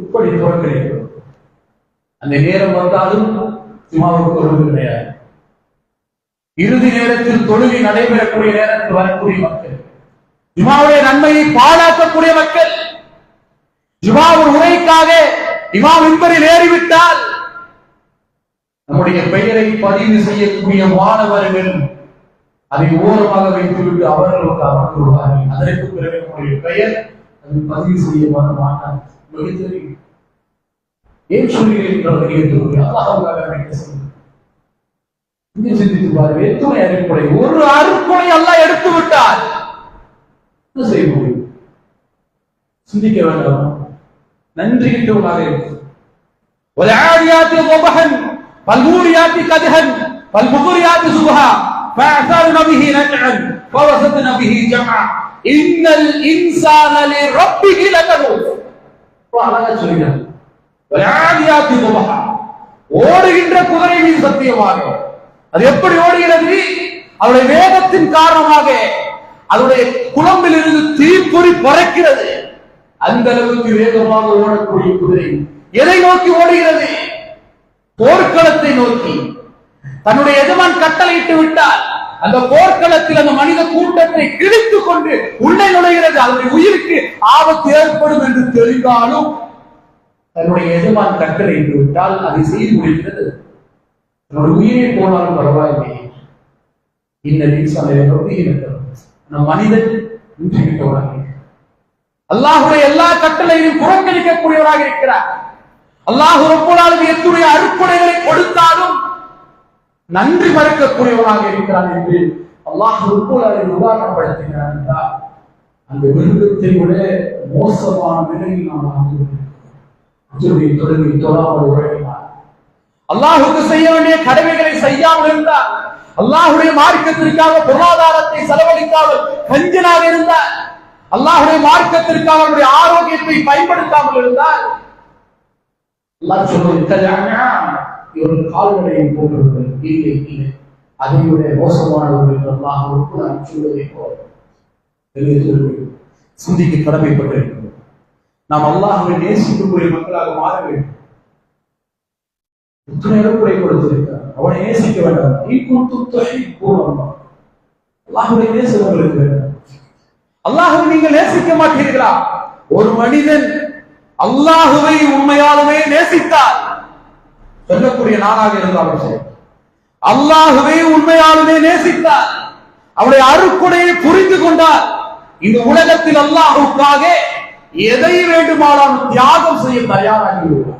இப்படி புறக்கணிக்கிறோம். அந்த நேரம் வந்தாலும் ஜுமாவுக்கு வருவது கிடையாது. இறுதி நேரத்தில் தொழுகை நடைபெறக்கூடிய நேரத்தில் வரக்கூடிய மக்கள், ஜுமாவுடைய நன்மையை பாழாக்கக்கூடிய மக்கள், ஜுமாவுடைய உரைக்காக இமாம் மிம்பரில் ஏறிவிட்டால் நம்முடைய பெயரை பதிவு செய்யக்கூடிய மாணவர்கள் அதை ஓரமாக வைத்துவிட்டு அவர்களுக்கு அமர்ந்து விடுவார்கள். அதற்கு பிறகு நம்முடைய பெயர் அது பதிவு செய்ய மாட்டார். ஏன் சிந்தித்து பாருங்கள். எத்துணை அருட்கொடை, ஒரு அருட்கொடை அல்லாஹ் எடுத்து விட்டார், என்ன செய்ய முடியும்? சிந்திக்க வேண்டாம். நன்றி கிட்டவனாக இருக்கும். والعاديات ضبحا فالموريات قدحا فالمغريات صبحا فأثرن به نقعا فوسطن به جمعا إن الإنسان لربه لكنود. அழகா சொல்கிறார். والعاديات ضبحا, ஓடுகின்ற குதிரை மீது சத்தியமாக. அது எப்படி ஓடுகிறது? அவருடைய வேகத்தின் காரணமாக அதனுடைய குழம்பில் இருந்து தீப்பொறி பறக்கிறது. அந்த அளவுக்கு வேகமாக ஓடக்கூடிய குதிரை எதை நோக்கி ஓடுகிறது? போர்க்களத்தை நோக்கி. தன்னுடைய எஜமான் கட்டளையிட்டு விட்டால் அந்த போர்க்களத்தில் அந்த மனித கூட்டத்தை கிழித்துக் கொண்டு உள்ளே நுழைகிறது. அதனுடைய உயிருக்கு ஆபத்து ஏற்படும் என்று தெரிந்தாலும் தன்னுடைய எஜமான் கட்டளையிட்டு விட்டால் அதை செய்து முடிகிறது. தன்னுடைய உயிரை போனாலும் பரவாயில்லை. இந்த மனிதன் இன்றிவிட்டவராக, அல்லாஹுடைய எல்லா கட்டளையும் புறக்கணிக்கக்கூடியவராக இருக்கிறார். அல்லாஹ் ரப்பல் ஆலமீன் எத்துடைய அருட்கொடைகளை கொடுத்தாலும் நன்றி மறக்கக்கூடியவராக இருக்கிறார் என்று அல்லாஹ் ரப்பல் ஆலமீன் உதாரணப்படுத்துகிறார் என்றால் அந்த மிருகத்தை விட மோசமான நிலையில் நாம் தொழுகை தொழாமல் உறங்கினார். அல்லாஹுக்கு செய்ய வேண்டிய கடமைகளை செய்யாமல் இருந்தால், அல்லாஹுடைய மார்க்கத்திற்காக பொருளாதாரத்தை செலவழிக்காமல் கஞ்சனாக இருந்தால், அல்லாஹுடைய மார்க்கத்திற்காக அவருடைய ஆரோக்கியத்தை பயன்படுத்தாமல் இருந்தால், அல்லாஹ் இவர்கள் கால்நடையை போன்றவர்கள் இல்லை இல்லை, அதையுடைய மோசமானவர்கள் அல்லாஹ் சொல்வதை போல சிந்திக்க கடமைப்பட்டிருக்கிறோம். நாம் அல்லாஹ்வை நேசிக்கக்கூடிய மக்களாக மாற வேண்டும். இறை கொடுத்திருக்கிறார், அவனை நேசிக்க வேண்டாம். அல்லாஹ்வை நேசிப்பவர்களுக்கு வேண்டாம். அல்லாஹ்வை நீங்கள் நேசிக்க மாட்டீர்களா? ஒரு மனிதன் அல்லாஹ்வை உண்மையாலுமே நேசித்தார், சொல்லக்கூடிய நானாக இருந்தாலும் சரி, அல்லாஹ்வை உண்மையாலுமே நேசித்தார், அவருடைய அருட்கொடையை புரிந்து கொண்டார், இந்த உலகத்தில் அல்லாஹ்வுக்காக எதை வேண்டுமானாலும் தியாகம் செய்ய தயாராகி உள்ளார்.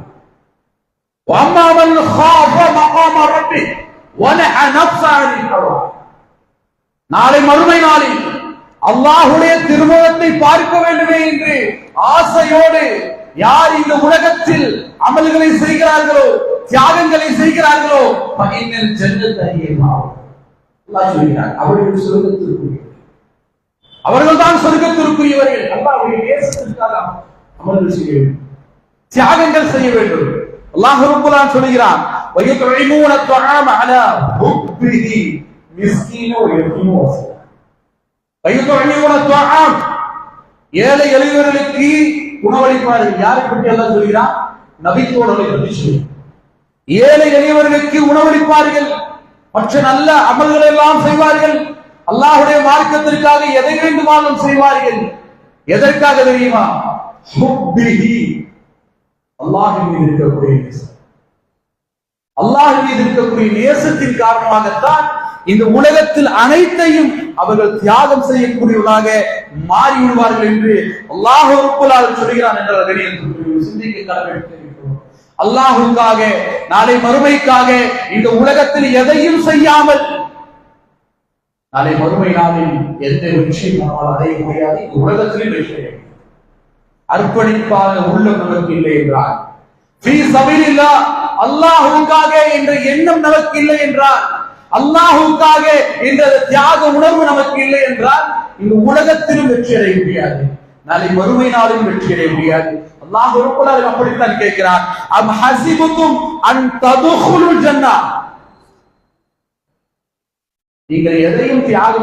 நாளை மறுமை நாளில் அல்லாஹுடைய திருமுகத்தை பார்க்க வேண்டுமே என்று ஆசையோடு யார் இந்த உலகத்தில் அமல்களை செய்கிறார்களோ, தியாகங்களை செய்கிறார்களோ, அவர்கள் சொர்க்கத்திற்குரியவர்கள், அவர்கள் தான் சொர்க்கத்திற்குரியவர்கள். அல்லாஹ்வுடைய நேசத்திற்காக அமல்கள் செய்ய வேண்டும், தியாகங்கள் செய்ய வேண்டும். அல்லாஹ் ரப்பல் ஆலமீன் சொல்கிறான், வயதுஇமூன த்ஆம அலா ஹுப்பிஹி மிஸ்கீன வ யதீம வ ஸலா. வயதுஇமூன த்ஆம், ஏழை எளியவர்களுக்கு உணவளிப்பார்கள். யாரை பற்றி அல்லாஹ் சொல்கிறான்? நபித்தோழர்களை பற்றி சொல்கிறான். ஏழை எளியவர்களுக்கு உணவளிப்பார்கள், மற்ற நல்ல அமல்களை எல்லாம் செய்வார்கள், அல்லாஹ்வுடைய மார்க்கத்திற்காக எதை வேண்டுமானாலும் செய்வார்கள். எதற்காக தெரியுமா? ஹுப்பிஹி, அல்லாஹ்வின் மீது இருக்கக்கூடிய நேசம். அல்லாஹ்வின் மீது இருக்கக்கூடிய நேசத்தின் காரணமாகத்தான் இந்த உலகத்தில் அனைத்தையும் அவர்கள் தியாகம் செய்யக்கூடியவர்களாக மாறி விடுவார்கள் என்று அல்லாஹ் ரப்பல் ஆலமீன் சொல்கிறான் என்ற கணியத்திற்கு சிந்திக்க கடமைப்பட்டிருக்கிறோம். அல்லாஹ்வுக்காக, நாளை மறுமைக்காக இந்த உலகத்தில் எதையும் செய்யாமல் நாளை மறுமை நாளில் எந்த வெற்றியும் நம்மால் அடைய முடியாது. இந்த உலகத்திலே வெற்றி அர்ப்பணிப்பாக உள்ளம் நமக்கு இல்லை என்றால், அல்லாஹ்வுக்காக என்ற எண்ணம் நமக்கு இல்லை என்றால், அல்லாஹ்வுக்காக என்ற தியாக உணர்வு நமக்கு இல்லை என்றால் இந்த உலகத்திலும் வெற்றி அடைய முடியாது, நாளை மறுமை நாளிலும் வெற்றி அடைய முடியாது. அல்லாஹ் ரப்பல் ஆலமீன் அப்படித்தான் கேட்கிறான், அம் ஹஸிபுதும் அன் ததுகுலுல் ஜன்னah, நீங்கள் எதையும் தியாகம்